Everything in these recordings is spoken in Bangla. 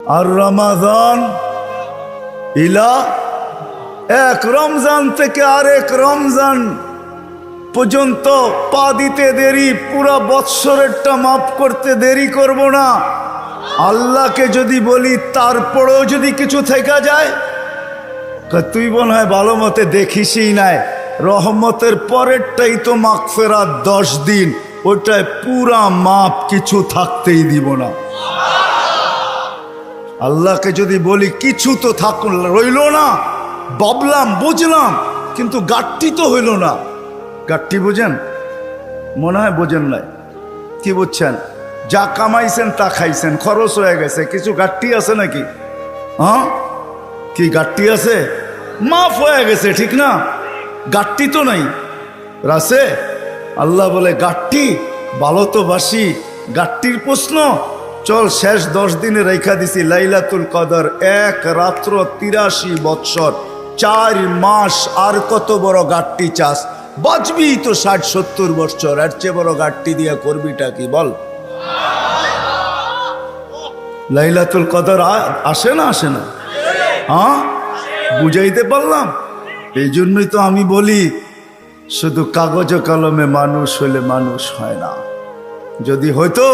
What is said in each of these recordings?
আর রমাদান ইলা এক রমজান থেকে আরেক রমজান পর্যন্ত পা দিতে দেরি, পুরা বৎসরেরটা মাফ করতে দেরি করব না। আল্লাহকে যদি বলি তারপরেও যদি কিছু থেকে যায়, তুই মনে হয় ভালো মতে দেখিসই নাই, রহমতের পরেরটাই তো মাগফিরাত 10 দিন, ওটায় পুরা মাপ, কিছু থাকতেই দিব না। আল্লাহকে যদি বলি কিছু তো থাকুন রইল না, ভাবলাম বুঝলাম কিন্তু গাঠটি তো হইল না। গাঠটি বোঝেন? মনে হয় বোঝেন নাই। কি বুঝছেন? যা কামাইছেন তা খাইছেন, খরচ হয়ে গেছে, কিছু গাঠটি আছে নাকি? হ্যাঁ, কি গাঠটি আছে? মাফ হয়ে গেছে, ঠিক না? গাঠটি তো নাই রাসে। আল্লাহ বলে গাঠটি ভালো তো বাসি, গাঠটির প্রশ্ন চল শেষ 10 দিনে রেখা দিছি লাইলাতুল কদর, এক রাত্র 83 বৎসর 4 মাস, আর কত বড় গাঠটি চাস? বাঁচবি তো 60-70 বৎসর, এর চেয়ে বড় গাঠটি দিয়া করবিটা কি বল? লাইলাতুল কদর আসে না? আসে না? হ্যাঁ, বুঝাইতে পারলাম? এই জন্যই তো আমি বলি শুধু কাগজ কলমে মানুষ হইলে মানুষ হয় না। যদি হইতো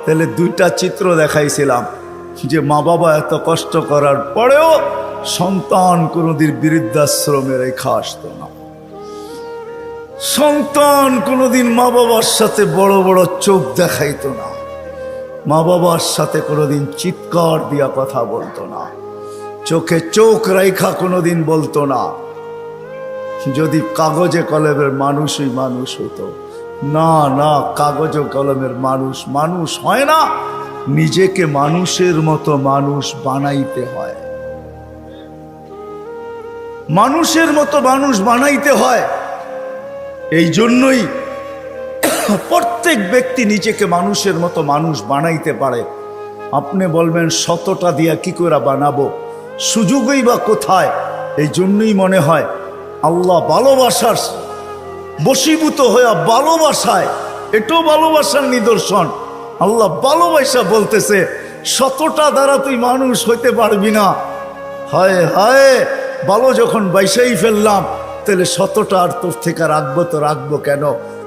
তাহলে 2টা চিত্র দেখাইছিলাম যে মা বাবা এত কষ্ট করার পরেও সন্তান কোনোদিন বৃদ্ধাশ্রমে রেখা আসতো না, সন্তান কোনোদিন মা বাবার সাথে বড় বড় চোখ দেখাইতো না, মা বাবার সাথে কোনোদিন চিৎকার দিয়া কথা বলতো না, চোখে চোখ রেখা কোনোদিন বলতো না। যদি কাগজে কলমের মানুষই মানুষ হতো। না না, কাগজ কলমের মানুষ মানুষ হয় না, নিজেকে মানুষের মতো মানুষ বানাইতে হয়, মানুষের মতো মানুষ বানাইতে হয়। এই জন্যই প্রত্যেক ব্যক্তি নিজেকে মানুষের মতো মানুষ বানাইতে পারে। আপনি বলবেন 100টা দিয়া কি করে বানাবো, সুযোগই বা কোথায়? এই জন্যই মনে হয় আল্লাহ ভালোবাসার বশীভূত হয়ে ভালোবাসায়, এটাও ভালোবাসার নিদর্শন। আল্লাহ ভালোবাসা বলতেছে 100টা দ্বারা তুই মানুষ হইতে পারবি না। হায় হায়, ভালো যখন বাইসাই ফেললাম তাহলে 100টা আর তোর থেকে রাখবো তো রাখবো কেন?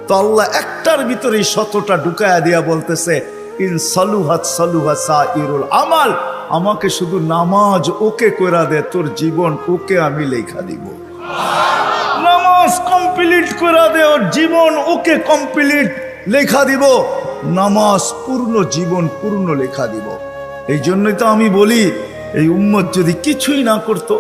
তো আল্লাহ একটার ভিতরেই 100টা ঢুকায়া দিয়া বলতেছে ইন সালুহাত সালুহা সাইরুল আমাল, আমাকে শুধু নামাজ ওকে কইরা দে, তোর জীবন ওকে আমি লেখা দিব। নামাজ কমপ্লিট করে দে, ওর জীবন ওকে কমপ্লিট লেখা দিব। নামাজ পূর্ণ, জীবন পূর্ণ লেখা দিব। এই জন্যই তো আমি বলি এই উম্মত যদি কিছুই না করত,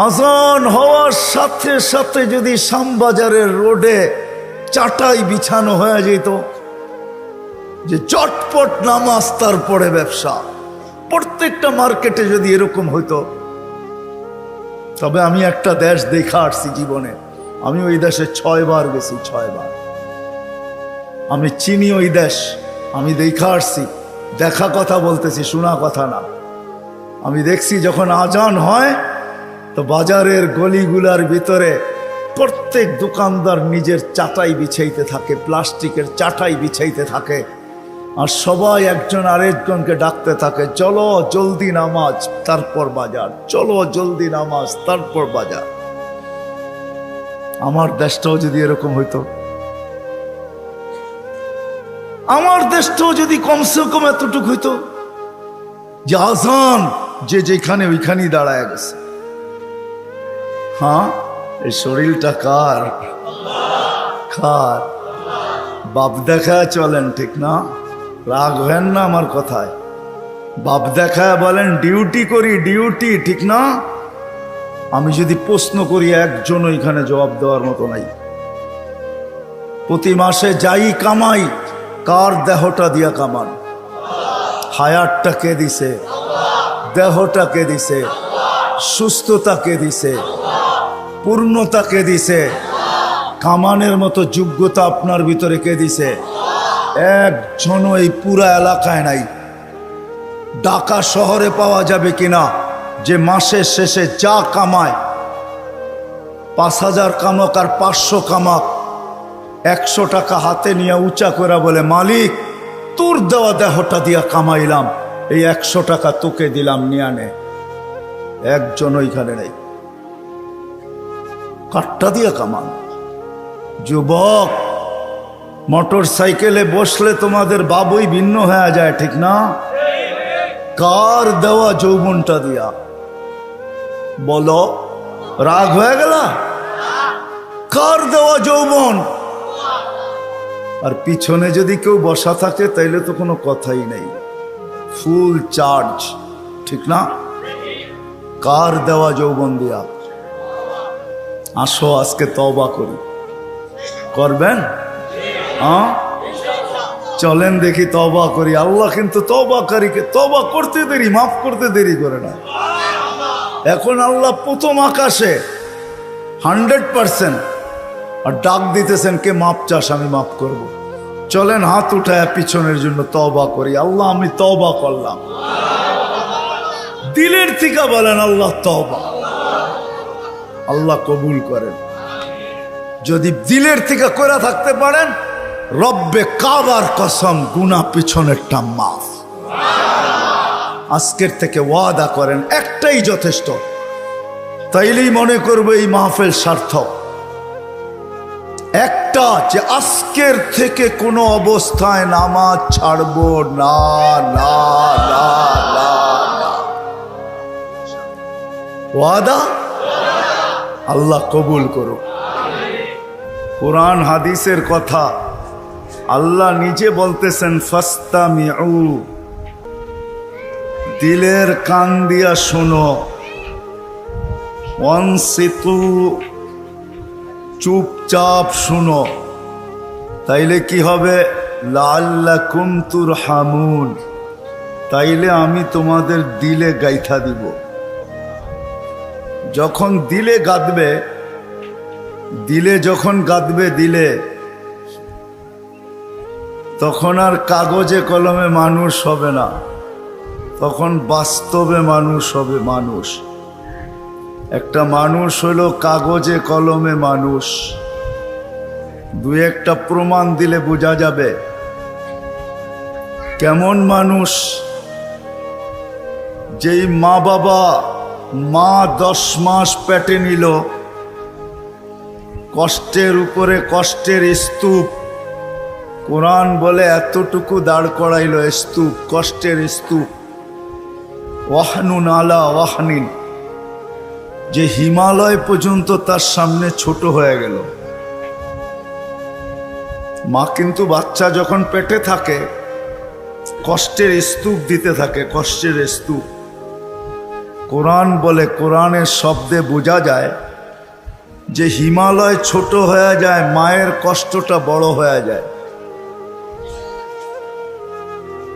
আজান হওয়ার সাথে সাথে যদি শ্যামবাজারের রোডে চাটাই বিছানো হয়ে যেত, যে চটপট নামাজ তারপরে ব্যবসা, প্রত্যেকটা মার্কেটে যদি এরকম হইতো। তবে আমি একটা দেশ দেখা আসছি জীবনে, আমি ওই দেশে 6 বার গেছি, 6 বার। আমি চিনি ওই দেশ, আমি দেখা আসছি, দেখা কথা বলতেছি, শোনা কথা না। আমি দেখছি যখন আজান হয় তো বাজারের গলিগুলার ভিতরে প্রত্যেক দোকানদার নিজের চাটাই বিছাইতে থাকে, প্লাস্টিকের চাটাই বিছাইতে থাকে, আর সবাই একজন আরেকজনকে ডাকতে থাকে, চলো জলদি নামাজ তারপর বাজার, চলো জলদি নামাজ তারপর বাজার। আমার দেশটাও যদি এরকম হইতো, আমার দেশটাও যদি কমসে কম এতটুকু হইতো যে আজান যে যেখানে ওইখানেই দাঁড়ায় গেছে। হ্যাঁ, এই শরীরটা কার? কার? বাপ দেখায় চলেন, ঠিক না? রাগ হেন না আমার কথায়। বাপ দেখায় বলেন ডিউটি করি, ডিউটি, ঠিক না? আমি যদি প্রশ্ন করি একজন এখানে জবাব দেওয়ার মতো নাই। প্রতি মাসে যাই কামাই, কার দেহটা দিয়া কামান? হায়াতটা কে দিছে? দেহটা কে দিছে? সুস্থতা কে দিছে? পূর্ণতা কে দিছে? কামানের মতো যোগ্যতা আপনার ভিতরে কে দিছে? একজনও এই পুরা এলাকায় নাই। ঢাকা শহরে পাওয়া যাবে কিনা যে মাসের শেষে যা কামায়, 5000 কামাক আর 500 কামাক, 100 টাকা হাতে নিয়ে উঁচা করে বলে মালিক তোর দেওয়া দেহটা দিয়া কামাইলাম, এই 100 টাকা তোকে দিলাম, নিয়ে আনে। একজন ওইখানে নেই। কাঠটা দিয়া কামান। যুবক, মোটর সাইকেলে বসলে তোমাদের বাবুই ভিন্ন হয়ে যায়, ঠিক না? কার দেওয়া যৌবনটা দিয়া? বলো, রাগ হয়ে গেল? কার দেওয়া যৌবন? আর পিছনে যদি কেউ বসা থাকে তাইলে তো কোনো কথাই নেই, ফুল চার্জ, ঠিক না? কার দেওয়া যৌবন দিয়া? আসো আজকে তওবা করি। করবেন? হ্যাঁ, চলেন দেখি তওবা করি। আল্লাহ কিন্তু তওবাকারীকে তওবা করতে দেরি, মাফ করতে দেরি করে না। এখন আল্লাহ প্রথম আকাশে 100% আর ডাক দিতেছেন, কে মাপ চাস, আমি মাফ করব। চলেন হাত উঠায় পিছনের জন্য তওবা করি। আল্লাহ আমি তওবা করলাম। দিলের থেকে বলেন আল্লাহ তওবা। আল্লাহ কবুল করেন। যদি দিলের থেকে করে থাকতে পারেন, রব্বে কাবার কসম, গুনাহ পিছনেরটা মাফ। আজকের থেকে ওয়াদা করেন, একটাই যথেষ্ট। তাইলেই মনে করবে এই মাহফিল সার্থক। একটা, যে আজকের থেকে কোনো অবস্থায় নামাজ ছাড়বো না, না, না, না, না। ওয়াদা? আল্লাহ কবুল করো। কোরআন হাদিসের কথা আল্লাহ নিজে বলতেছেন, ফাস্তামিউ, দিলের কান দিয়া শোনো, ওয়ানসিতু, চুপচাপ শুনো। তাইলে কি হবে? লাআল্লাকুম তুরহামুন, তাইলে আমি তোমাদের দিলে গাইথা দিব। যখন দিলে গাঁদবে, দিলে যখন গাঁদবে দিলে, তখন আর কাগজে কলমে মানুষ হবে না, তখন বাস্তবে মানুষ হবে। মানুষ একটা মানুষ হলো কাগজে কলমে মানুষ। দুই একটা প্রমাণ দিলে বোঝা যাবে কেমন মানুষ। যেই মা বাবা 10 মাস পেটে নিল, কষ্টের উপরে কষ্টের স্তূপ, কোরআন বলে এতটুকু দাঁড় করাইল স্তূপ, কষ্টের স্তূপ। ওয়াহনুন আলা ওয়াহনিন, যে হিমালয় পর্যন্ত তার সামনে ছোট হয়ে গেল। মা কিন্তু বাচ্চা যখন পেটে থাকে কষ্টের স্তূপ দিতে থাকে, কষ্টের স্তূপ। কোরআন বলে, কোরআনের শব্দে বোঝা যায় যে হিমালয় ছোট হয়ে যায়, মায়ের কষ্টটা বড় হয়ে যায়।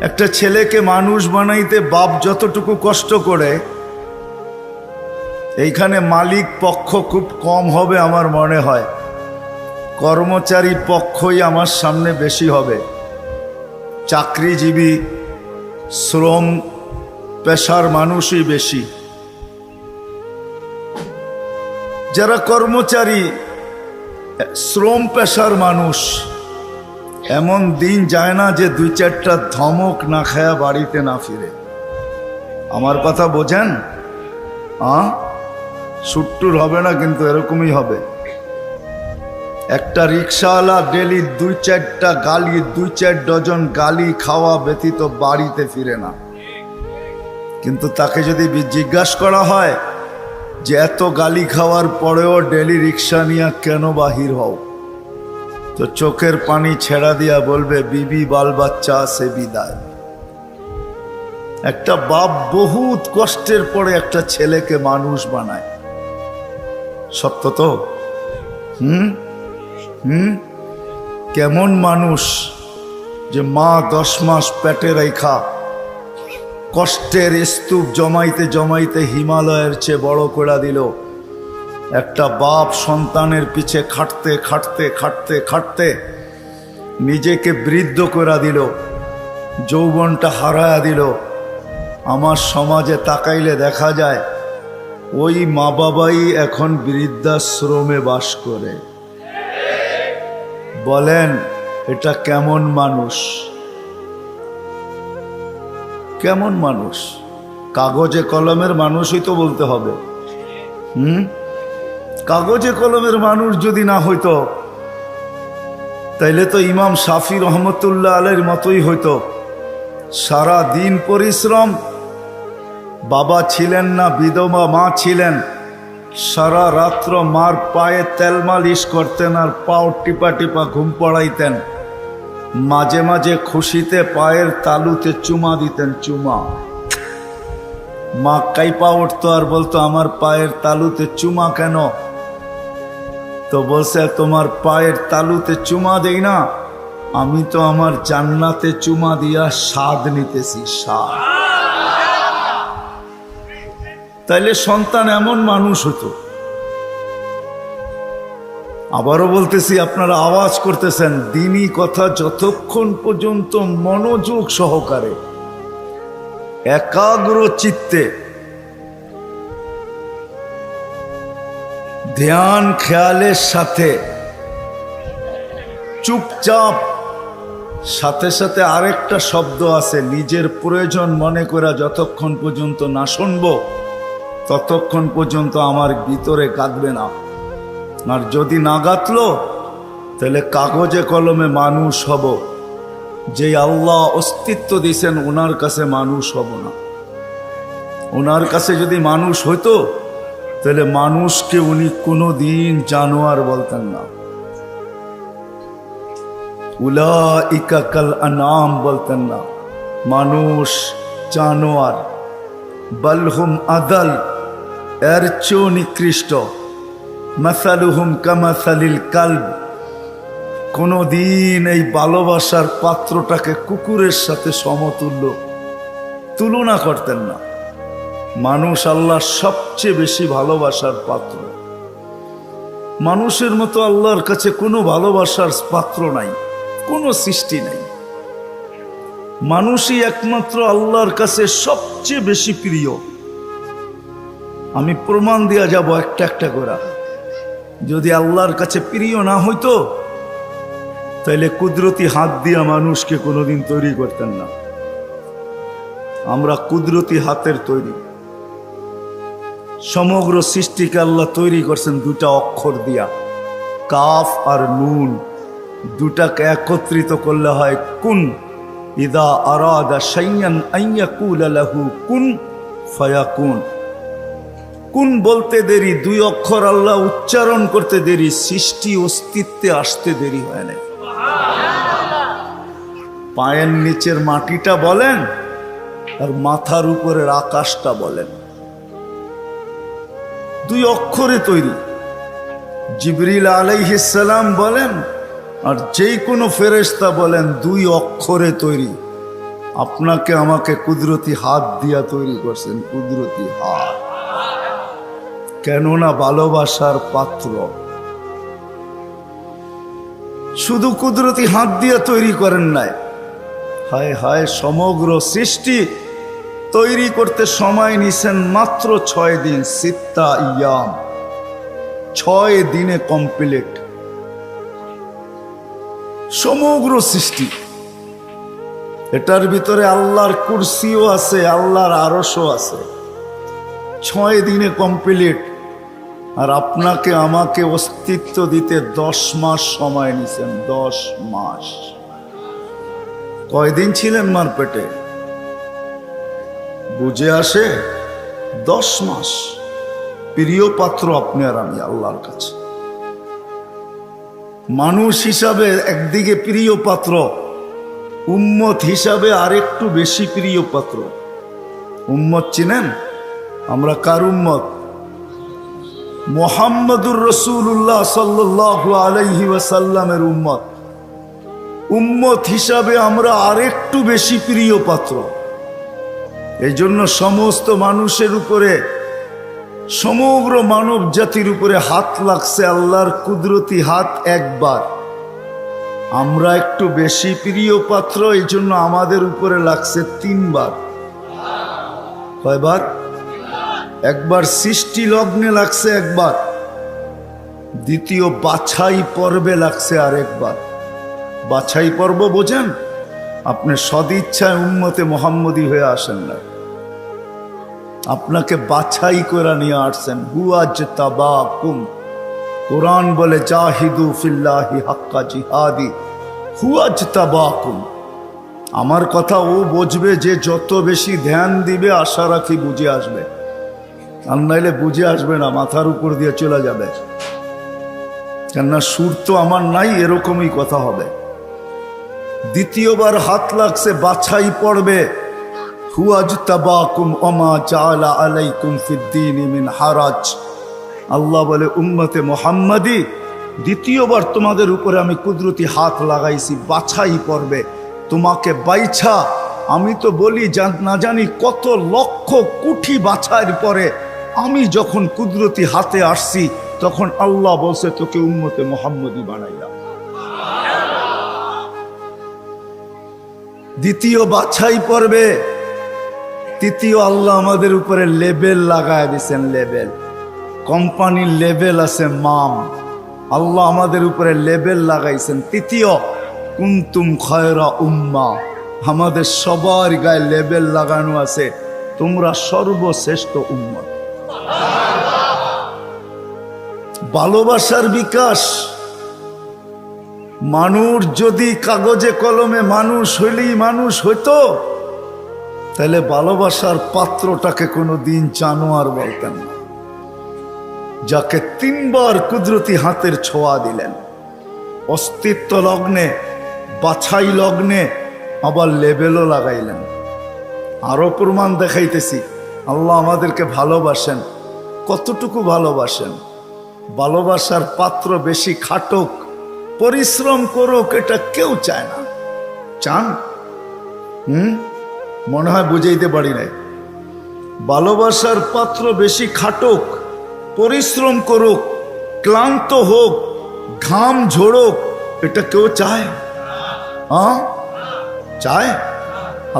একটা ছেলেকে মানুষ বানাইতে বাপ যতটুকু কষ্ট করে, এইখানে মালিক পক্ষ খুব কম হবে আমার মনে হয়, কর্মচারী পক্ষই আমার সামনে বেশি হবে। চাকরিজীবী শ্রম পেশার মানুষই বেশি। যারা কর্মচারী শ্রম পেশার মানুষ, এমন দিন যায় না যে 2-4টা ধমক না খায়া বাড়িতে না ফিরে। আমার কথা বোঝেন? সুট্টুর হবে না, কিন্তু এরকমই হবে। একটা রিক্সাওয়ালা ডেলি 2-4টা গালি, 2-4 ডজন গালি খাওয়া ব্যতীত বাড়িতে ফিরে না। কিন্তু তাকে যদি জিজ্ঞাসা করা হয় যে এত গালি খাওয়ার পরেও ডেলি রিক্সা নিয়ে কেন বাহির হও, তো চোখের পানি ছেড়া দিয়া বলবে, বিবি বাল বাচ্চা আছে বিদায়। একটা বাপ বহুত কষ্টের পরে একটা ছেলেকে মানুষ বানায়। সত্য তো? কেমন মানুষ যে মা 10 মাস পেটে রেখা কষ্টের স্তূপ জমাইতে জমাইতে হিমালয়ের চেয়ে বড় করে দিল। একটা বাপ সন্তানের পিছে খাটতে খাটতে খাটতে খাটতে নিজেকে বৃদ্ধ করে দিল, যৌবনটা হারায়া দিল। আমার সমাজে তাকাইলে দেখা যায় ওই মা বাবাই এখন বৃদ্ধাশ্রমে বাস করে। বলেন এটা কেমন মানুষ? কেমন মানুষ? কাগজে কলমের মানুষই তো বলতে হবে। কাগজে কলমের মানুষ যদি না হইতো তাইলে তো ইমাম শাফি রহমতুল্লাহ আলাইহির মতোই হইতো। সারা দিন পরিশ্রম, বাবা ছিলেন না, বিধবা মা ছিলেন, সারা রাত্র মার পায়ে তেল মালিশ করতেন আর পাও টিপা টিপা ঘুম পড়াইতেন। মাঝে মাঝে খুশিতে পায়ের তালুতে চুমা দিতেন, চুমা। মা কাইপা উঠতো আর বলতো, আমার পায়ের তালুতে চুমা কেন? তো বলছে, তোমার পায়ের তালুতে চুমা দেই না, আমি তো আমার জান্নাতে চুমা দিয়া স্বাদ নিতেছি, স্বাদ। তাইলে সন্তান এমন মানুষ হতো। আবারও বলতেছি, আপনারা আওয়াজ করতেছেন, দ্বীনি কথা যতক্ষণ পর্যন্ত মনোযোগ সহকারে একাগ্র চিত্তে ধ্যান খেয়ালের সাথে চুপচাপ, সাথে সাথে আরেকটা শব্দ আছে, নিজের প্রয়োজন মনে করা যতক্ষণ পর্যন্ত না শুনবো ততক্ষণ পর্যন্ত আমার ভিতরে কাঁদবে না। আর যদি না গাতলো তাহলে কাগজে কলমে মানুষ হব, যে আল্লাহ অস্তিত্ব দিয়েছেন ওনার কাছে মানুষ হব না। ওনার কাছে যদি মানুষ হইতো তাহলে মানুষকে উনি কোনোদিন জানোয়ার বলতেন না। উলাইকা কাল আনাম বলতেন না, মানুষ জানোয়ার। বালহুম আদাল, এর চেয়েও নিকৃষ্ট। মাসালুহুম কামাসালিল কালব, কোনদিন এই ভালোবাসার পাত্রটাকে কুকুরের সাথে সমতুল্য তুলনা করতেন না। মানুষ আল্লাহর সবচেয়ে বেশি ভালোবাসার পাত্র। মানুষের মতো আল্লাহর কাছে কোনো ভালোবাসার পাত্র নাই, কোনো সৃষ্টি নাই। মানুষই একমাত্র আল্লাহর কাছে সবচেয়ে বেশি প্রিয়। আমি প্রমাণ দিয়া যাব একটা একটা করে। যদি আল্লাহর কাছে প্রিয় না হইতো তাইলে কুদরতি হাত দিয়া মানুষকে কোনোদিন তৈরি করতেন না। আমরা কুদরতি হাতের তৈরি। সমগ্র সৃষ্টিকে আল্লাহ তৈরি করছেন দুটা অক্ষর দিয়া, কাফ আর নুন। দুটাকে একত্রিত করলে হয় কুন। ইদা আরাদা শাইয়ান আইয়াকুলা লাহু কুন ফায়াকুন। কুন বলতে দেরি, দুই অক্ষর আল্লাহ উচ্চারণ করতে দেরি, সৃষ্টি অস্তিত্বে আসতে দেরি হয় না। পায়ের নিচের মাটিটা বলেন আর মাথার উপরের আকাশটা বলেন, দুই অক্ষরে তৈরি। জিবরিল আলাইহিস সালাম বলেন আর যেই কোনো ফেরেশতা বলেন, দুই অক্ষরে তৈরি। আপনাকে আমাকে কুদরতি হাত দিয়া তৈরি করছেন, কুদরতি হাত। কেননা ভালোবাসার পাত্র। শুধু কুদরতি হাত দিয়া তৈরি করেন নাই, হায় হায়, সমগ্র সৃষ্টি তৈরি করতে সময় নিছেন মাত্র 6 দিন। সিত্তা ইয়াম, 6 দিনে কমপ্লিট সমগ্র সৃষ্টি। এটার ভিতরে আল্লাহর কুরসিও আছে, আল্লাহর আরশও আছে। 6 দিনে কমপ্লিট। আর আপনাকে আমাকে অস্তিত্ব দিতে 10 মাস সময় নিছেন, 10 মাস। কয়দিন ছিলেন মার পেটে? বুঝে আসে? 10 মাস। প্রিয় পাত্র আপনি আর আমি আল্লাহর কাছে। মানুষ হিসাবে একদিকে প্রিয় পাত্র, উম্মত হিসাবে আরেকটু বেশি প্রিয় পাত্র। উম্মত চিনেন? আমরা কার উম্মত? মুহাম্মদুর রাসূলুল্লাহ সাল্লাল্লাহু আলাইহি ওয়াসাল্লামের উম্মত। উম্মত হিসাবে আমরা আরেকটু বেশি প্রিয় পাত্র। এই জন্য সমস্ত মানুষের উপরে, সমগ্র মানব জাতির উপরে হাত লাগছে আল্লাহর কুদরতি হাত একবার। আমরা একটু বেশি প্রিয় পাত্র, এই জন্য আমাদের উপরে লাগছে 3 বার। কয়বার? একবার সৃষ্টি লগ্নে লাগছে একবার, দ্বিতীয় বাছাই পর্বে লাগছে আরেকবার। বাছাই পর্ব বোঝেন? আপনি সদিচ্ছায় উম্মতে মুহাম্মদী হয়ে আসেন না, আপনাকে বাছাই করে নিয়ে আসছেন। হুয়াজতাবাকুম, কোরআন বলে জাহিদু ফিল্লাহি হাক্কা জিহাদি, হুয়াজতাবাকুম। আমার কথা ও বুঝবে যে যত বেশি ধ্যান দিবে, আশা রাখি বুঝে আসবে, আর নাইলে বুঝে আসবে না, মাথার উপর দিয়ে চলে যাবে। কেননা সুর তো আমার নাই, এরকমই কথা হবে। দ্বিতীয়বার হাত লাগছে, বাছাই পড়বে। হুয়াজতাবাকুম ওমা জাআলা আলাইকুম ফিদ্দীনি মিন হারাজ। আল্লাহ বলে উম্মতে মুহাম্মাদি, দ্বিতীয়বার তোমাদের উপরে আমি কুদরতি হাত লাগাইছি, বাছাই পড়বে। তোমাকে বাইছা, আমি তো বলি না জানি কত লক্ষ কোটি বাছাইয়ের পরে আমি যখন কুদরতি হাতে আসছি, তখন আল্লাহ বলছে তোকে উম্মতে মুহাম্মাদি বানাইলাম। দ্বিতীয় বাছাই পড়বে, তৃতীয় আল্লাহ আমাদের উপরে লেবেল লাগায় দিয়েছেন। লেবেল, কোম্পানির লেবেল আছে মাম, আল্লাহ আমাদের উপরে লেবেল লাগাইছেন। তৃতীয় কুনতুম খায়রা উম্মাহ, আমাদের সবার গায়ে লেবেল লাগানো আছে, তোমরা সর্বশ্রেষ্ঠ উম্মত। ভালোবাসার বিকাশ। মানুষ যদি কাগজে কলমে মানুষ হইলেই মানুষ হইতো, তাহলে ভালোবাসার পাত্রটাকে কোনো দিন জানোয়ার বলতেন না, যাকে তিনবার কুদরতি হাতের ছোঁয়া দিলেন, অস্তিত্ব লগ্নে, বাছাই লগ্নে, আবার লেবেলও লাগাইলেন। আরো প্রমাণ দেখাইতেছি, আল্লাহ আমাদেরকে ভালোবাসেন। কতটুকু ভালোবাসেন? ভালোবাসার পাত্র বেশি খাটুক, পরিশ্রম করুক, এটা কেউ চায় না। চান? মনে হয় বুঝাইতে পারি নাই। ভালোবাসার পাত্র বেশি খাটুক, পরিশ্রম করুক, ক্লান্ত হোক, ঘাম ঝোড়ুক, এটা কেউ চায়? চায়?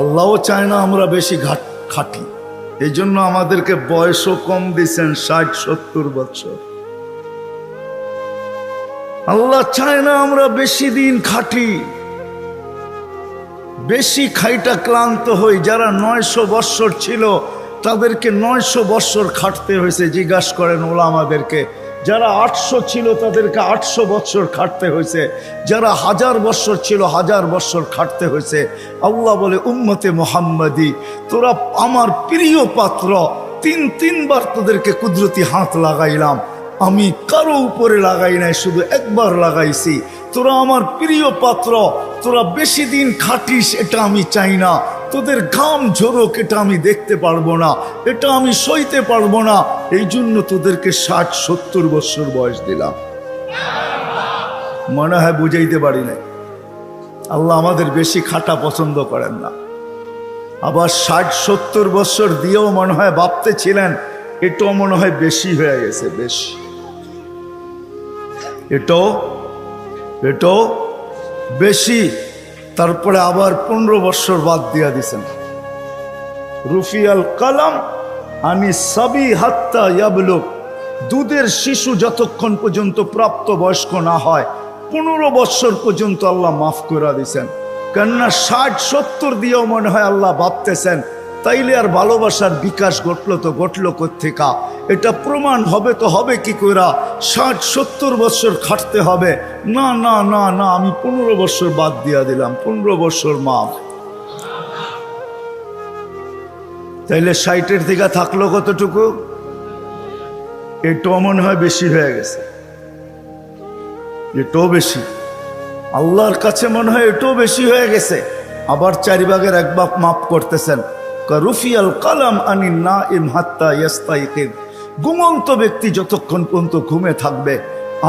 আল্লাহও চায় না আমরা বেশি খাটি। এই জন্য আমাদেরকে বয়সও কম দিচ্ছেন, 60-70 বছর। আল্লাহ চায় না আমরা বেশি দিন খাটি, বেশি খাইটা ক্লান্ত হই। যারা 900 বৎসর ছিল তাদেরকে 900 বৎসর খাটতে হয়েছে, জিজ্ঞাসা করেন ওলামাদেরকে। যারা 800 ছিল তাদেরকে 800 বৎসর খাটতে হয়েছে, যারা 1000 বৎসর ছিল 1000 বৎসর খাটতে হয়েছে। আল্লাহ বলে উম্মতে মুহাম্মাদি, তোরা আমার প্রিয় পাত্র, তিনবার তোদেরকে কুদরতি হাত লাগাইলাম, আমি কারো উপরে লাগাই নাই, শুধু একবার লাগাইছি। তোরা আমার প্রিয় পাত্র, তোরা বেশি দিন খাটিস এটা আমি চাই না, তোদের ঘাম ঝরুক এটা আমি দেখতে পারবো না, এটা আমি সইতে পারবো না। এই জন্য তোদেরকে 60-70 বছর বয়স দিলাম। মনে হয় বুঝাইতে পারি নাই। আল্লাহ আমাদের বেশি খাটা পছন্দ করেন না। আবার 60-70 বছর দিয়েও মনে হয় ভাবতে ছিলেন এটাও মনে হয় বেশি হয়ে গেছে, বেশি, এটাও বেশি। তারপরে আবার 15 বছর বাদ দিয়া দিছেন। রুফিয়াল কালাম আনি সাবি হাত্তা ইয়াবলুগ, দুধের শিশু যতক্ষণ পর্যন্ত প্রাপ্ত বয়স্ক না হয় 15 বছর পর্যন্ত আল্লাহ মাফ করে দিয়েছেন। কেননা 60-70 দিয়েও মনে হয় আল্লাহ ভাবতেছেন তাইলে আর ভালোবাসার বিকাশ ঘটলো তো ঘটলো কোত্থেকা? এটা প্রমাণ হবে তো হবে কি কইরা? 60-70 বছর খাটতে হবে না, না না না, আমি 15 বছর বাদ দিয়া দিলাম, 15 বছর মাফ। তাইলে 60-এর থেকে থাকলো কতটুকু? এটাও মনে হয় বেশি হয়ে গেছে, এটাও বেশি। আল্লাহর কাছে মনে হয় এটাও বেশি হয়ে গেছে। আবার 4 ভাগের 1 ভাগ মাফ করতেছেন। রুফিয়াল কালাম আনি নাইম হাত্তা ইয়াস্তাইকিদ, ঘুমন্ত ব্যক্তি যতক্ষণ পর্যন্ত ঘুমে থাকবে।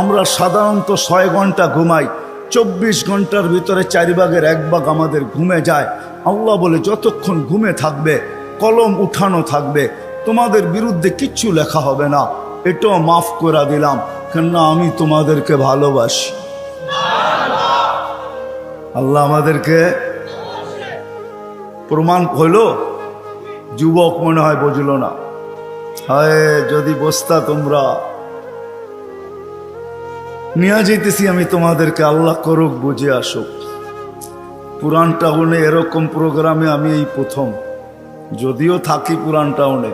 আমরা সাধারণত 6 ঘন্টা ঘুমাই, 24 ঘন্টার ভিতরে 4 ভাগের 1 ভাগ আমাদের ঘুমে যায়। আল্লাহ বলে যতক্ষণ ঘুমে থাকবে কলম উঠানো থাকবে, তোমাদের বিরুদ্ধে কিচ্ছু লেখা হবে না, এটাও মাফ করে দিলাম, কেননা আমি তোমাদেরকে ভালোবাসি। আল্লাহ আমাদেরকে প্রমাণ হইল। যুবক মনে হয় বুঝলো না। হায় যদি বসতা তোমরা, নিয়ে যেতেছি আমি তোমাদেরকে, আল্লাহ করুক বুঝে আসুক। পুরান টাউনে এরকম প্রোগ্রামে আমি এই প্রথম, যদিও থাকি পুরান টাউনে,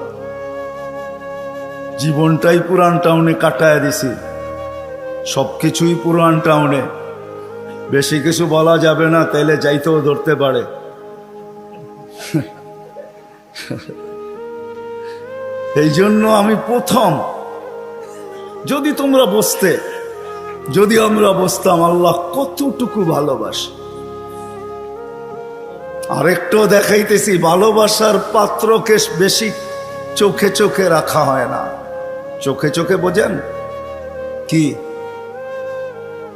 জীবনটাই পুরান টাউনে কাটায় দিছি, সব কিছুই পুরান টাউনে। বেশি কিছু বলা যাবে না, তাইলে যাইতেও ধরতে পারে। এই জন্য আমি প্রথম। যদি তোমরা বসতে, যদি আমরা বসতাম, আল্লাহ কতটুকু ভালোবাসে। আরেকটাও দেখাইতেছি, ভালোবাসার পাত্রকে বেশি চোখে চোখে রাখা হয় না। চোখে চোখে বোঝেন কি?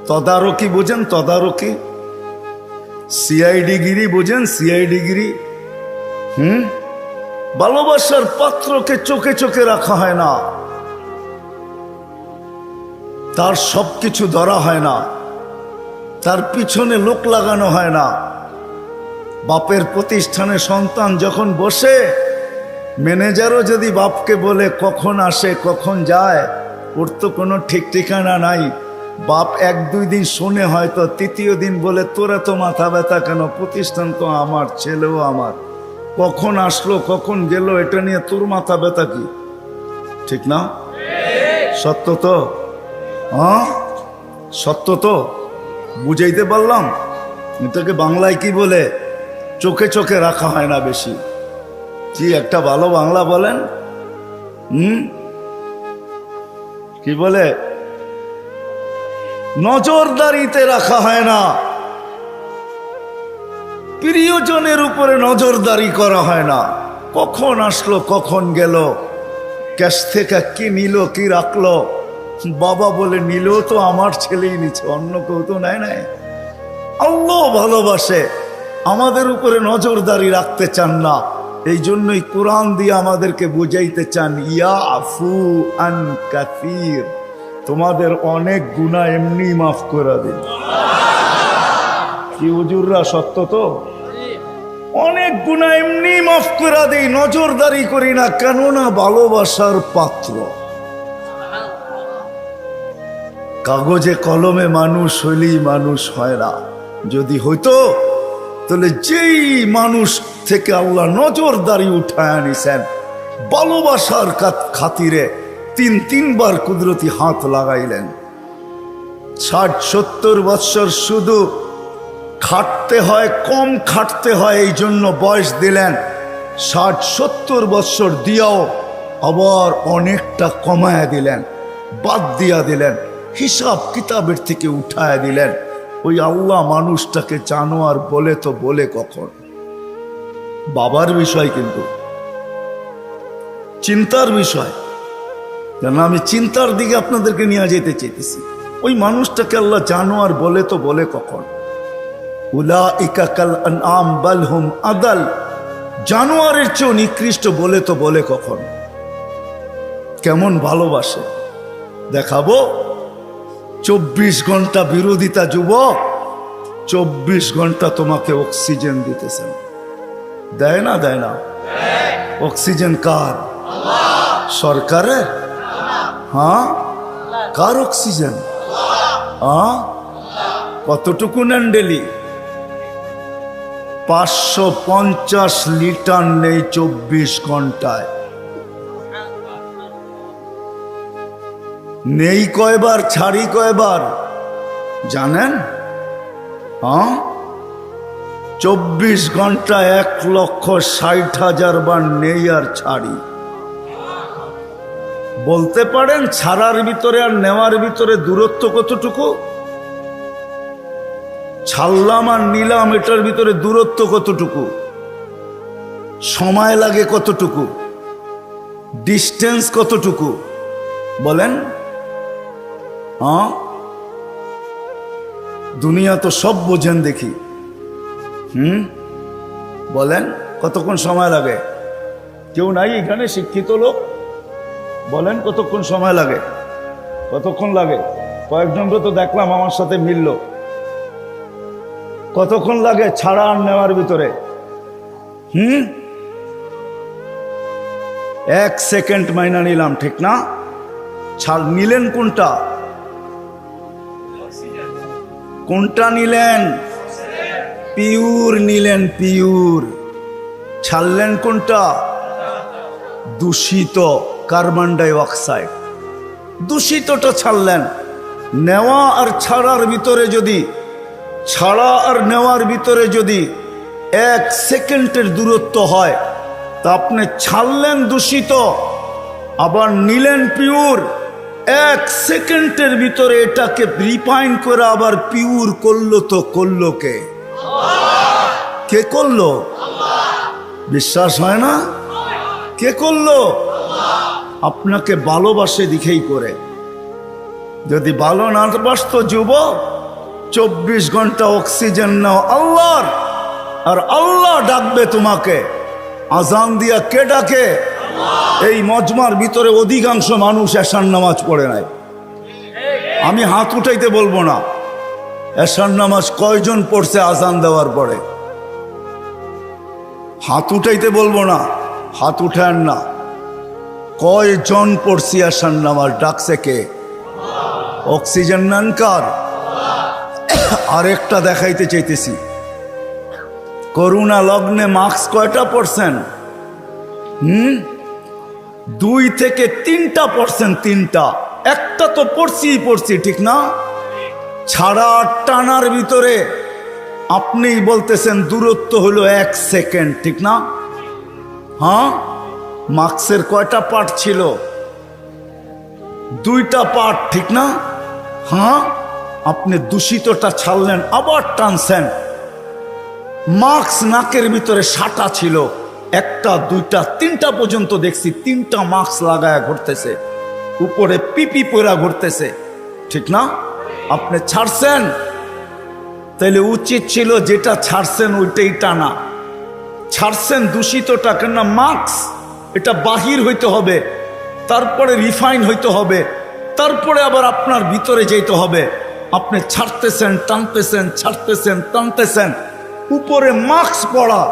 তদারকি বোঝেন? তদারকি, সিআইডিগিরি বোঝেন? সিআইডিগিরি। ভালোবাসার পাত্রকে চোখে চোখে রাখা হয় না, তার সবকিছু ধরা হয় না, তার পিছনে লোক লাগানো হয় না। বাপের প্রতিষ্ঠানে সন্তান যখন বসে, ম্যানেজারও যদি বাপকে বলে কখন আসে কখন যায়, ওর তো কোনো ঠিক ঠিকানা নাই। বাপ 1-2 দিন শুনে, হয়তো তৃতীয় দিন বলে তোরা তো মাথা ব্যথা কেন, প্রতিষ্ঠান তো আমার, ছেলেও আমার, কখন আসলো কখন গেল এটা নিয়ে তোর মাথা ব্যথা কি? ঠিক না? সত্য তো? হ্যাঁ সত্য তো? বুঝাইতে পারলাম? এটাকে বাংলায় কি বলে? চোখে চোখে রাখা হয় না বেশি। কি একটা ভালো বাংলা বলেন? কি বলে? নজরদারিতে রাখা হয় না, প্রিয়জনের উপরে নজরদারি করা হয় না। কখন আসলো কখন গেল, ক্যাশ থেকে কি নিল কি রাখলো, বাবা বলে নিল তো আমার ছেলেই নিচ্ছে, অন্য কেউ তো নেয় নাই। আল্লাহ ভালোবাসে, আমাদের উপরে নজরদারি রাখতে চান না। এই জন্যই কোরআন দিয়ে আমাদেরকে বুঝাইতে চান, ইয়া আফু আন কাসীর, তোমাদের অনেক গুনাহ এমনি মাফ করে দিন। কি হুজুররা, সত্য তো? অনেক গুনাহ এমনি মাফ করে দিই, নজরদারি করি না, কেননা ভালোবাসার পাত্র। কাগজে কলমে মানুষ হইলেই মানুষ হয় না। যদি হইতো তাহলে যেই মানুষ থেকে আল্লাহ নজরদারি উঠায় আনিছেন, ভালোবাসার খাতিরে 3-3 বার কুদরতি হাত লাগাইলেন। 60-70 বৎসর শুধু খাটতে হয়, কম খাটতে হয়, এই জন্য বয়স দিলেন। 60-70 বৎসর দিয়াও আবার অনেকটা কমায় দিলেন, বাদ দিয়া দিলেন, হিসাব কিতাবের থেকে উঠায় দিলেন। ওই আল্লাহ মানুষটাকে জানোয়ার বলে তো বলে কখন? বাবার বিষয়, কিন্তু চিন্তার বিষয়। কেন আমি চিন্তার দিকে আপনাদেরকে নিয়ে যেতে চাইতেছি। ওই মানুষটাকে আল্লাহ জানোয়ার বলে তো বলে কখন? উলাইকা কাল আনআম বাল হুম আদাল, জানোয়ারের চেয়েও নিকৃষ্ট বলে তো বলে কখন? কেমন ভালোবাসে দেখাবো। 24 ঘন্টা বিরোধিতা যুবক, 24 ঘন্টা তোমাকে অক্সিজেন দিতেছেন। দেয় না? দেয় না? অক্সিজেন কার? সরকারের? হ্যাঁ, কার অক্সিজেন? হ্যাঁ, কতটুকু নেন ডেলি? 550 লিটার নেই 24 ঘন্টায়। নেই কয়বার, ছাড়ি কয়বার জানেন? হ্যাঁ, 24 ঘন্টা 1,60,000 বার নেই আর ছাড়ি। বলতে পারেন ছাড়ার ভিতরে আর নেওয়ার ভিতরে দূরত্ব কতটুকু? ছাড়লাম আর নিলাম, এটার ভিতরে দূরত্ব কতটুকু? সময় লাগে কতটুকু? ডিস্টেন্স কতটুকু? বলেন। হ্যাঁ, দুনিয়া তো সব বোঝেন দেখি। বলেন কতক্ষণ সময় লাগে? কেউ নাই এখানে শিক্ষিত লোক? বলেন কতক্ষণ সময় লাগে? কতক্ষণ লাগে? কয়েকজনকে তো দেখলাম আমার সাথে মিলল। কতক্ষণ লাগে ছাড়া আর নেওয়ার ভিতরে? 1 সেকেন্ড মাইনা নিলাম, ঠিক না? ছাড় নিলেন কোনটা? কোনটা নিলেন? পিওর নিলেন, পিওর। ছাড়লেন কোনটা? দূষিত কার্বন ডাই অক্সাইড, দূষিতটা ছাড়লেন। নেওয়া আর ছাড়ার ভিতরে যদি, ছাড়া আর নেওয়ার ভিতরে যদি 1 সেকেন্ডের দূরত্ব হয়, তা আপনি ছাড়লেন দূষিত, আবার নিলেন পিওর। 1 সেকেন্ডের ভিতরে এটাকে রিফাইন করে আবার পিওর করলো, তো করলো কে? কে করলো? বিশ্বাস হয় না? কে করলো? আপনাকে ভালোবাসে দিকেই করে। যদি ভালো না বাসতো যুবক, 24 ঘন্টা অক্সিজেন নাও আল্লাহর, আর আল্লাহ ডাকবে তোমাকে। আজান দিয়া কে ডাকে? এই মজমার ভিতরে অধিকাংশ মানুষ এশার নামাজ পড়ে নাই। আমি হাত উঠাইতে বলবো না, এশার নামাজ কয়জন পড়ছে আজান দেওয়ার পরে? হাত উঠাইতে বলবো না, হাত উঠান না। কয়জন পড়ছি এশার নামাজ? ডাকছে কে? অক্সিজেন নেন কার? আরেকটা দেখাইতে চাইতেছি, করোনা লগ্নে মাস্ক কয়টা পড়ছেন? 2 থেকে 3টা পড়ছেন, 3টা। একটা তো পড়ছি, ঠিক না? ছাড়া টানার ভিতরে আপনি বলতেছেন দূরত্ব হলো 1 সেকেন্ড, ঠিক না? হ্যাঁ, মাস্কের কয়টা পার্ট ছিল? 2টা পার্ট, ঠিক না? হ্যাঁ, আপনি দূষিতটা ছাড়লেন, আবার টানছেন। মাস্ক নাকের ভিতরে 6টা ছিল, 1টা 2টা 3টা পর্যন্ত দেখছি, 3টা মাস্ক লাগায় ঘুরতেছে, উপরে পিপি পরা ঘুরতেছে, ঠিক না? আপনি ছাড়ছেন, তাইলে উচিত ছিল যেটা ছাড়ছেন ওইটাই টানা। ছাড়ছেন দূষিতটা, কেন? মাস্ক এটা বাহির হইতে হবে, তারপরে রিফাইন হইতে হবে, তারপরে আবার আপনার ভিতরে যেতে হবে। আপনি ছাড়তেছেন, টানতেছেন, ছাড়তেছেন, টানতেছেন, উপরে মাস্ক পড়া,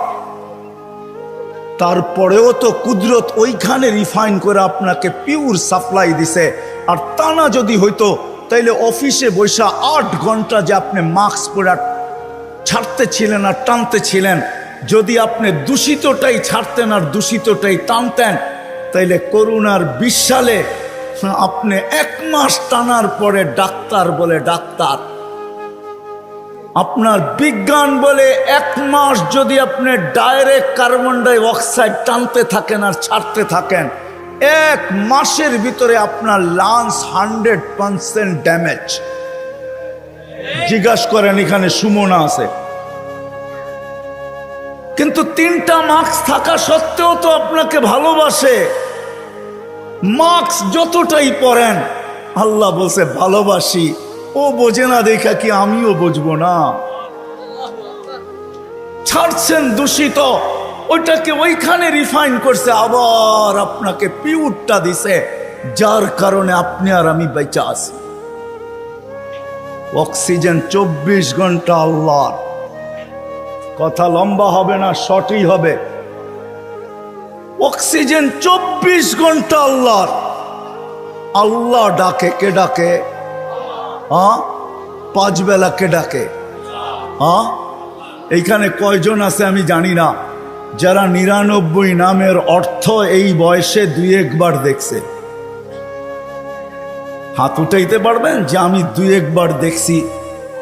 তারপরেও তো কুদরত ওইখানে রিফাইন করে আপনাকে পিওর সাপ্লাই দিছে। আর টানা যদি হইতো, তাইলে অফিসে বৈশা 8 ঘন্টা যে আপনি মাস্ক পরে ছাড়তেছিলেন আর টানতেছিলেন, যদি আপনি দূষিতটাই ছাড়তেন আর দূষিতটাই টানতেন, তাইলে করোনার 20 সালে আপনি 1 মাস টানার পরে ডাক্তার বলে ডাক্তার, আপনার বিজ্ঞান বলে 1 মাস যদি আপনি ডাইরেক্ট কার্বন ডাই অক্সাইড টানতে থাকেন আর ছাড়তে থাকেন, 1 মাসের ভিতরে আপনার লাংস 100% ড্যামেজ। জিজ্ঞাসা করেন, এখানে সুমনা আছে, কিন্তু 3টা মাস্ক থাকা সত্ত্বেও তো আপনাকে ভালোবাসে। মাস্ক যতটাই পরেন, আল্লাহ বলছে ভালোবাসি। ও বোঝে না দেখা কি আমিও বুঝবো না? ছাড়ছেন দূষিত, ওইটাকে ওইখানে রিফাইন করছে, আবার আপনাকে পিওরটা দিছে, যার কারণে আপনি আর আমি বেঁচে আছি। অক্সিজেন 24 ঘন্টা আল্লাহর। কথা লম্বা হবে না, শর্টই হবে। অক্সিজেন 24 ঘন্টা আল্লাহর। আল্লাহ ডাকে, কে ডাকে? 5 বেলা কে ডাকে? এইখানে কয়জন আছে আমি জানি না, যারা 99 নামের অর্থ এই বয়সে 2-1 বার দেখছে? হাত উঠাইতে পারবেন যে আমি 2-1 বার দেখছি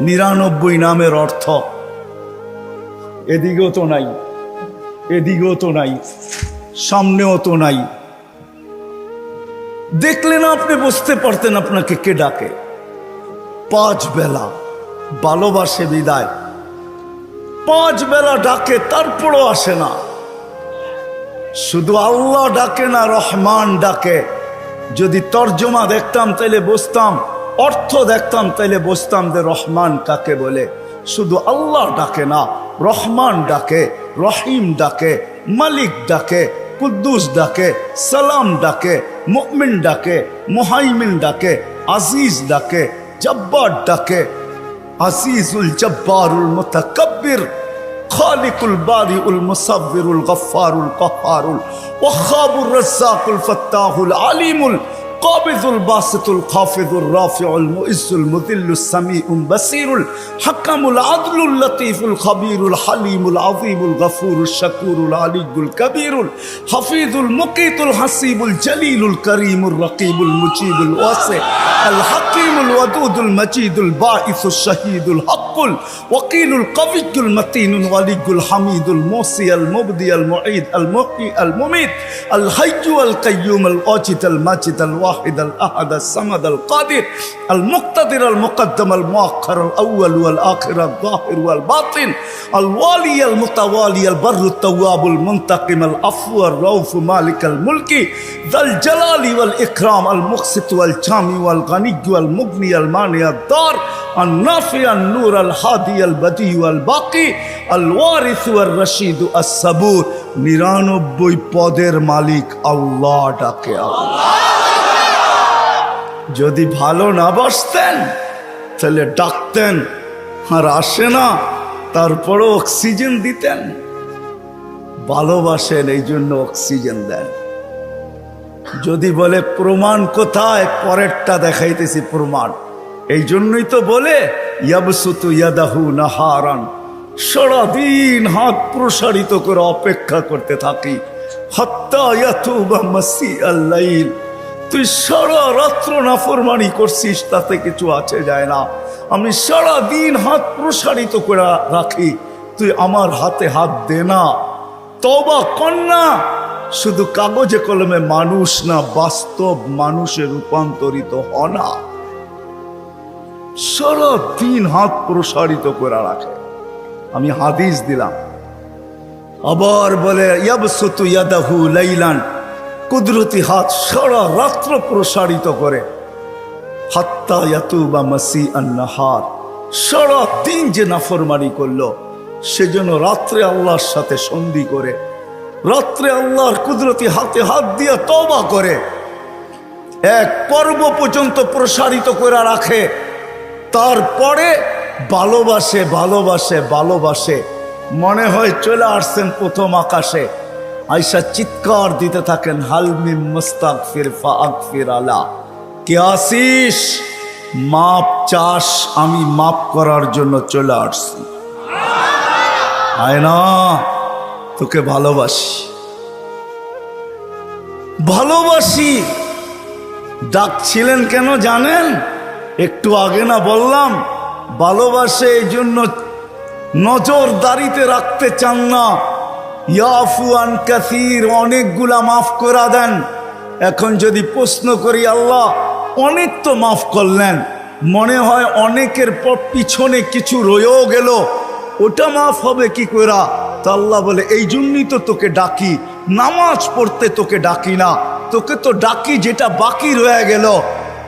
99 নামের অর্থ? এদিকেও তো নাই, এদিকেও তো নাই, সামনেও তো নাই। দেখলে না আপনি বুঝতে পারতেন আপনাকে কে ডাকে। 5 বেলা ভালোবাসে বিদায়, 5 বেলা ডাকে, তারপরও আসে না। শুধু আল্লাহ ডাকে না, রহমান ডাকে। যদি তর্জমা দেখতাম তাইলে বুঝতাম, অর্থ দেখতাম তাইলে বুঝতাম যে রহমান কাকে বলে। শুধু আল্লাহ ডাকে না, রহমান ডাকে, রহিম ডাকে, মালিক ডাকে, কুদ্দুস ডাকে, সালাম ডাকে, মুমিন ডাকে, মুহাইমিন ডাকে, আজিজ ডাকে, জব্বার ডাকে। আজিজুল জব্বারুল মুতাকাব্বির, খালিকুল বারিউল মুসাব্বিরুল গফফারুল কহ্হারুল ওয়াহাবুর রাজ্জাকুল ফাত্তাহুল আলিমুল কাবিজুল বাসিতুল খাফিজুর রাফিউল মুইজ্জুল মুযিল্লুস সামিউল বাসীরুল হাকামুল আদলুল লতীফুল খাবীরুল হালিমুল আযীমুল গফুরুশ শাকুরুল আলিয়ুল কবীরুল হাফিজুল মুকীতুল হাসিবুল জলিলুল করিমুর রকিবুল মুজিবুল ওয়াসি আল হাকিমুল ওয়াদুদুল মজিদুল বাঈসুশ শাহীদুল হকুল ওয়াকিলুল কবিয়্যুল মতিনুল ওয়ালিয়ুল হামিদুল মুসি আল মুবদি আল মুঈদ আল মুহয়ি আল মুমীত আল হাইয়্যু আল কাইয়্যুম আল ওয়াজিদ আল মাজিদ আল ওয়াহিদ আল আহাদ আল সামাদ আল কাদির আল মুক্তাদির আল মুকদ্দম আল মুআখ্খার আল আউয়াল ওয়াল আখির আল যাহির ওয়াল বাতিন আল ওয়ালি আল মুতাওয়ালি আল বাররুত তাওয়াবুল মুনতাকিম আল আফু আর রাউফ মালিক আল মুলকি যাল জালালি ওয়াল ইকরাম আল মুকসিত ওয়াল জামি ওয়াল গানি ওয়াল মুগনি আল মানি আল দার আল নাফি আল নূর আল হাদি আল বদি ওয়াল বাকি আল ওয়ারিস ওয়াল রশিদ আস সাবুর। 99 পদের মালিক আল্লাহ ডাকে আল্লাহ। যদি ভালো না বাসতেন তাহলে ডাকতেন আর আসে না, তারপরও অক্সিজেন দিতেন। ভালোবাসেন এই জন্য অক্সিজেন দেন। যদি বলে প্রমাণ কোথায়, পরেরটা দেখাইতেছি প্রমাণ। এই জন্যই তো বলে ইয়াবসুতু ইয়াদাহু নাহারান, সারাদিন হাত প্রসারিত করে অপেক্ষা করতে থাকি হাত্তা ইয়াতুবা মাসিআল লাইল। তুই সারা রাত্র নাফরমানি করছিস, তাতে কিছু আছে যায় না। আমি সারা দিন হাত প্রসারিত করে রাখি, তুই আমার হাতে হাত দে না, তওবা কর না। শুধু কাগজে কলমে মানুষ না, বাস্তব মানুষে রূপান্তরিত হ না। সারা দিন হাত প্রসারিত করে রাখে। আমি হাদিস দিলাম। আবার বলে ইয়াবসুতু ইয়াদাহু লাইলান, কুদরতি হাত সারা রাত্র প্রসারিত করে হাত্তা ইয়াতুবা মাসিআন নাহার। সারা দিন যে নাফরমানি করলো, সেজন্য রাত্রে আল্লাহর সাথে সন্ধি করে, রাত্রে আল্লাহর কুদরতি হাতে হাত দিয়ে তওবা করে, এক পর্ব পর্যন্ত প্রসারিত করে রাখে। তারপরে ভালোবাসে ভালোবাসে ভালোবাসে, মনে হয় চলে আসছেন প্রথম আকাশে। আয়সা চিৎকার দিতে থাকেন, হালমিম মুস্তাগফির ফাগফির আলা। কে আসিস? মাপ চাস? আমি মাপ করার জন্য চলে আসছি। আয় না, তোকে ভালোবাসি ভালোবাসি। ডাকছিলেন কেন জানেন? একটু আগে না বললাম, ভালোবাসে এই জন্য নজরদারিতে রাখতে চান না। ইয়াফু আন কাসীর, অনেকগুলা মাফ করে দেন। এখন যদি প্রশ্ন করি, আল্লাহ অনেক তো মাফ করলেন, মনে হয় অনেকের পিছনে কিছু রয়েও গেল, ওটা মাফ হবে কি করে? তো আল্লাহ বলে, এই জন্যই তো তোকে ডাকি, নামাজ পড়তে তোকে ডাকি না, তোকে তো ডাকি যেটা বাকি রয়ে গেল।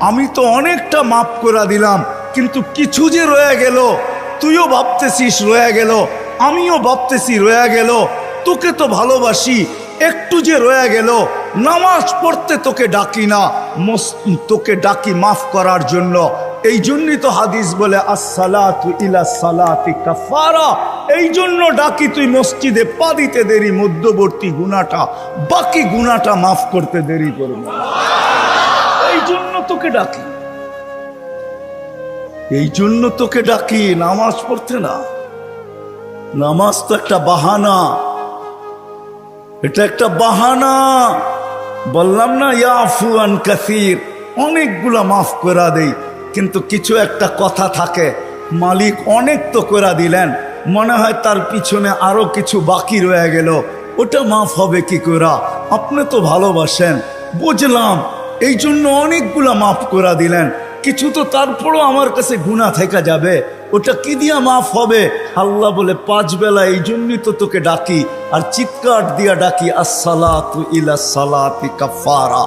আমি তো অনেকটা মাফ করে দিলাম, কিন্তু কিছু যে রয়ে গেল, তুইও ভাবতেছিস রয়ে গেল, আমিও ভাবতেছি রয়ে গেল। তোকে তো ভালোবাসি, একটু যে রয়ে গেল, নামাজ পড়তে তোকে ডাকি না, তোকে ডাকি মাফ করার জন্য। এই জন্যই তো হাদিস বলে আসসালাতু ইলা সালাতি কাফারা। এই জন্য ডাকি, তুই মসজিদে পা দিতে দেরি, মধ্যবর্তী গুনাহটা, বাকি গুনাহটা মাফ করতে দেরি করবে। এই জন্য তোকে ডাকি, এই জন্য তোকে ডাকি, নামাজ পড়তে না। নামাজ তো একটা বাহানা, এটা একটা বাহানা। বললাম না ইয়াফু আন কাসীর, অনেকগুলা মাফ করে দেই, কিন্তু কিছু একটা কথা থাকে, মালিক অনেক তো করে দিলেন, মনে হয় তার পিছনে আরো কিছু বাকি রয়ে গেল, ওটা মাফ হবে কি করে? আপনি তো ভালোবাসেন, বুঝলাম, এই জন্য অনেকগুলা মাফ করে দিলেন, কিছু তো তারপরও আমার কাছে গুনাহ থেকে যাবে, ওটা কি দিয়া মাফ হবে? আল্লাহ বলে 5 বেলা এই জন্যই তো তোকে ডাকি, আর চিৎকার দিয়া ডাকি আসসালাতু ইলা সালাতি কাফারা।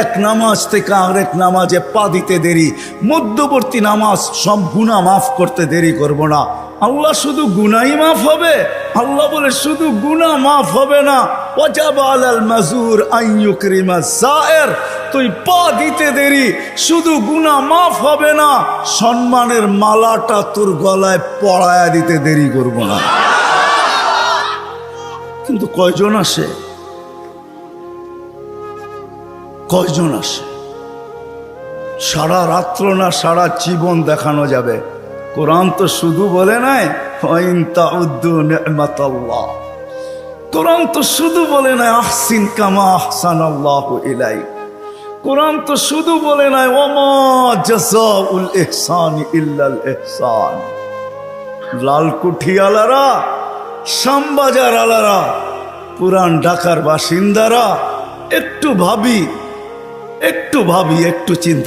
এক নামাজ থেকে আরেক নামাজে পা দিতে দেরি, মধ্যবর্তী নামাজ সব গুনাহ মাফ করতে দেরি করব না। আল্লাহ শুধু গুনাহই মাফ হবে? আল্লাহ বলে শুধু গুনাহ মাফ হবে না, ওয়াজাবা আলাল মাজুর আন ইউকরিমা যায়ের। তুই পা দিতে দেরি, শুধু গুনাহ মাফ হবে না, সম্মানের মালাটা তোর গলায় পরায়া দিতে দেরি করব না। কিন্তু কয়জন আসে? কয়জন আসে? সারা রাত্র না সারা জীবন দেখানো যাবে। কোরআন তো শুধু বলে নাই ওয়াইন তাউদ্দু নি'মাতাল্লাহ, কোরআন তো শুধু বলে নাই আহসিন কামা আহসানাল্লাহু ইলাইক, কোরআন তো শুধু বলে নাই ওয়ামা জাযাউল ইহসানি ইল্লাল ইহসান। লালকুঠি আলারা, শ্যামবাজার আলারা, পুরান ঢাকার বাসিন্দারা একটু ভাবি, একটু চিন্তা